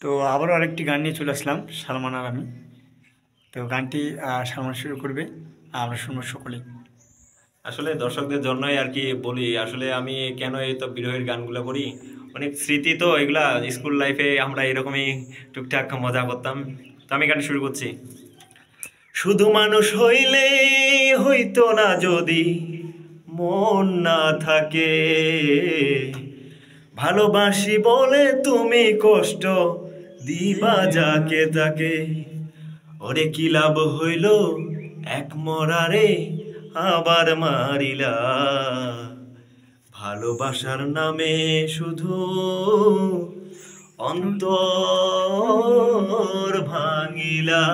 তো আবারও আরেকটি গান নিয়ে চলে আসলাম, সালমান আর আমি। তো গানটি সালমান শুরু করবে, আমরা শুনবো সকলেই। আসলে দর্শকদের জন্যই আর কি বলি, আসলে আমি কেন এই তো বিরহের গানগুলো করি, অনেক স্মৃতি তো এগুলা। স্কুল লাইফে আমরা এরকমই টুকটাক মজা করতাম। তো আমি গান শুরু করছি। শুধু মানুষ হইলে হইতো না যদি মন না থাকে, ভালোবাসি বলে তুমি কষ্ট দিবা যাকে তাকে। ওরে কি লাভ হইল এক মরারে আবার মারিলা, ভালোবাসার নামে শুধু অন্তর ভাঙিলা।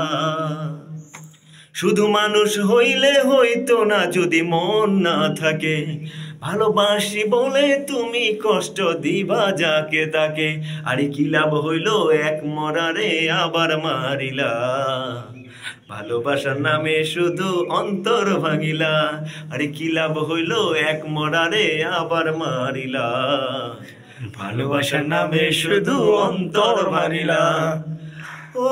শুধু মানুষ হইলে হইতো না যদি মন না থাকে, ভালোবাসি বলে তুমি কষ্ট দিবা যাকে তাকে। আরে কি লাভ হইল এক মরারে আবার মারিলা, ভালোবাসার নামে শুধু অন্তর ভাঙিলা। আরে কি লাভ হইল এক মরারে আবার মারিলা, ভালোবাসার নামে শুধু অন্তর মারিলা। ও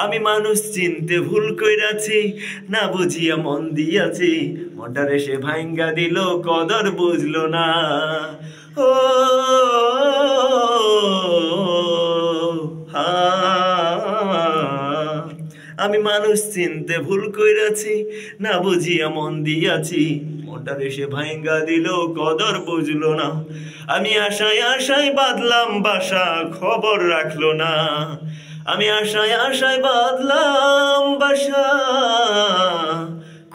আমি মানুষ চিনতে ভুল কইরাছি, না বুঝিয়া মন দিয়াছি, মনটারে সে ভাঙ্গা দিল কদর বুঝলো না। ও আমি মানুষ চিনতে ভুল কইরাছি, না বুঝিয়া মন দিয়াছি, মনটারে সে ভাঙ্গা দিল কদর বুঝলো না। আমি আশায় আশায় বাঁধলাম বাসা, খবর রাখলো না। আমি আশায় আশায় বাঁধলাম বাসা,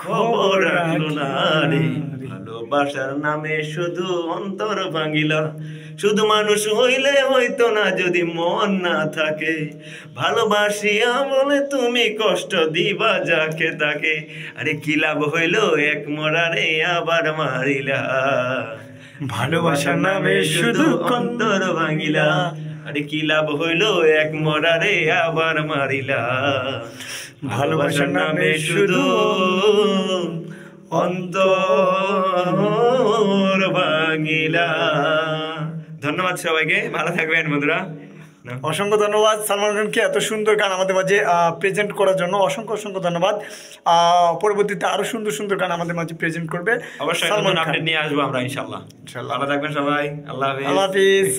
খবর রাখলো না রে। ভালোবাসার নামে শুধু অন্তর ভাঙিলা। শুধু মানুষ হইলে হইতো না যদি মন না থাকে, ভালোবাসিয়া বলে তুমি কষ্ট দিবা যাকে তাকে। আরে কি লাভ হইল এক মরারে আবার মারিলা, ভালোবাসার নামে শুধু অন্তর ভাঙিলা। আরে কি লাভ হইল এক মরারে আবার মারিলা, ভালোবাসার নামে শুধু অন্তর ভাঙিলা। ধন্যবাদ সবাইকে, ভালো থাকবেন বন্ধুরা। অসংখ্য ধন্যবাদ সালমান খানকে এত সুন্দর গান আমাদের মাঝে প্রেজেন্ট করার জন্য। অসংখ্য অসংখ্য ধন্যবাদ। পরবর্তীতে আরো সুন্দর সুন্দর গান আমাদের মাঝে প্রেজেন্ট করবে অবশ্যই, সালমান আপডেট নিয়ে আসবো আমরা ইনশাআল্লাহ। ভালো থাকবেন সবাই, আল্লাহ হাফেজ। আল্লাহ হাফেজ।